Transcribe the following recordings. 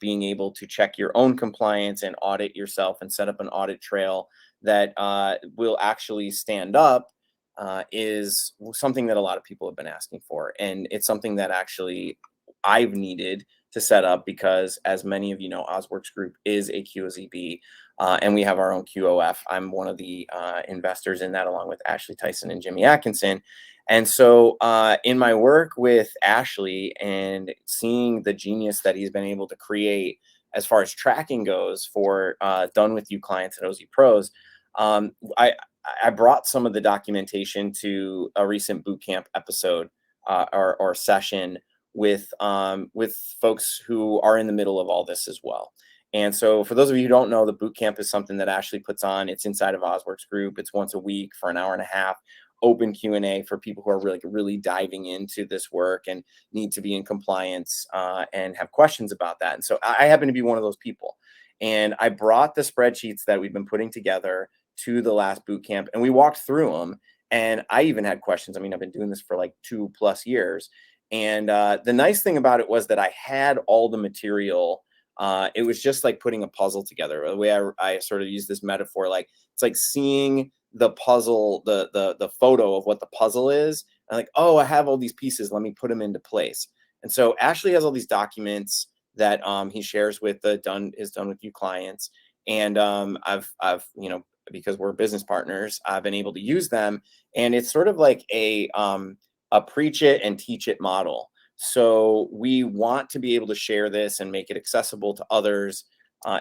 being able to check your own compliance and audit yourself and set up an audit trail that will actually stand up is something that a lot of people have been asking for. And it's something that actually I've needed to set up because, as many of you know, Osworks Group is a QOZB, and we have our own QOF. I'm one of the investors in that, along with Ashley Tyson and Jimmy Atkinson. And so in my work with Ashley and seeing the genius that he's been able to create as far as tracking goes for done with you clients at OZ Pros, I brought some of the documentation to a recent boot camp episode or session with folks who are in the middle of all this as well. And so for those of you who don't know, the boot camp is something that Ashley puts on. It's inside of Osworks Group. It's once a week for an hour and a half, open Q&A for people who are really diving into this work and need to be in compliance and have questions about that. And so I happen to be one of those people. And I brought the spreadsheets that we've been putting together to the last boot camp, and we walked through them. And I even had questions. I mean, I've been doing this for like 2+ years. And the nice thing about it was that I had all the material. It was just like putting a puzzle together. The way I sort of use this metaphor, like it's like seeing the puzzle, the photo of what the puzzle is. And like, oh, I have all these pieces. Let me put them into place. And so Ashley has all these documents that he shares with the done with you clients. And I've because we're business partners, I've been able to use them. And it's sort of like a preach it and teach it model. So we want to be able to share this and make it accessible to others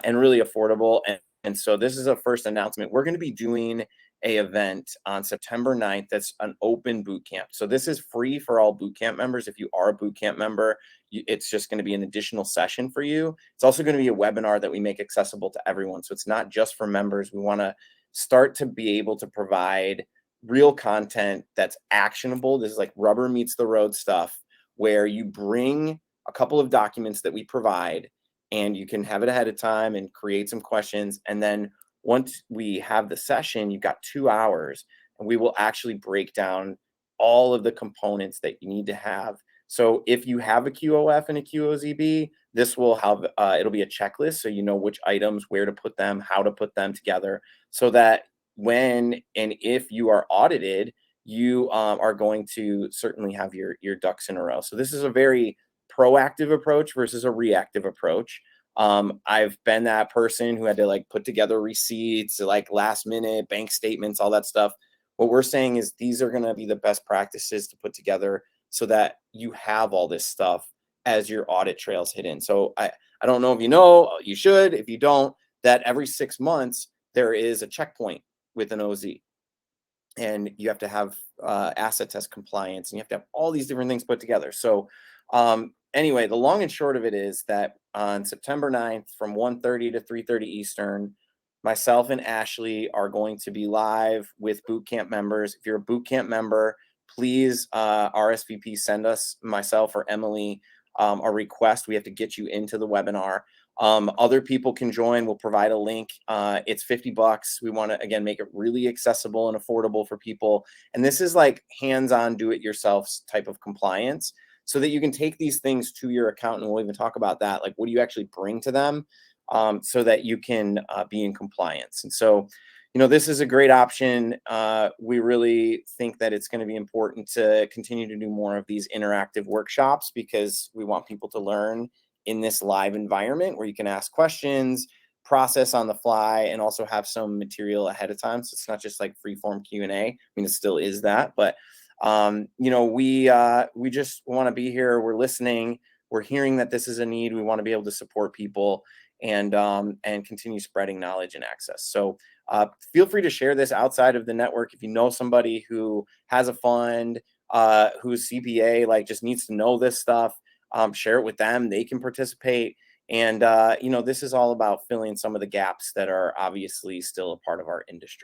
and really affordable. And so this is a first announcement. We're going to be doing a event on September 9th. That's an open boot camp. So this is free for all boot camp members. If you are a boot camp member, it's just going to be an additional session for you. It's also going to be a webinar that we make accessible to everyone. So it's not just for members. We want to start to be able to provide real content that's actionable. This is like rubber meets the road stuff, where you bring a couple of documents that we provide and you can have it ahead of time and create some questions. And then once we have the session, you've got 2 hours and we will actually break down all of the components that you need to have. So if you have a QOF and a QOZB, this will have, it'll be a checklist. So you know which items, where to put them, how to put them together, so that when and if you are audited, you are going to certainly have your ducks in a row. So this is a very proactive approach versus a reactive approach. I've been that person who had to like put together receipts, like last minute bank statements, all that stuff. What we're saying is these are going to be the best practices to put together so that you have all this stuff as your audit trails hit in. So I don't know if you know, you should, if you don't, that every 6 months there is a checkpoint with an OZ. And you have to have asset test compliance, and you have to have all these different things put together. So anyway, the long and short of it is that on September 9th from 1:30 to 3:30 Eastern, myself and Ashley are going to be live with boot camp members. If you're a boot camp member, please RSVP, send us, myself or Emily, a request. We have to get you into the webinar. Other people can join. We'll provide a link. It's $50. We want to, again, make it really accessible and affordable for people. And this is like hands-on do-it-yourself type of compliance, so that you can take these things to your accountant. And we'll even talk about that. Like, what do you actually bring to them so that you can be in compliance? And so, this is a great option. We really think that it's going to be important to continue to do more of these interactive workshops, because we want people to learn in this live environment where you can ask questions, process on the fly, and also have some material ahead of time. So it's not just like free form Q&A. I mean, it still is that, but we just want to be here. We're listening. We're hearing that this is a need. We want to be able to support people and continue spreading knowledge and access. So feel free to share this outside of the network. If you know somebody who has a fund, who's CPA, like just needs to know this stuff, share it with them. They can participate. And, this is all about filling some of the gaps that are obviously still a part of our industry.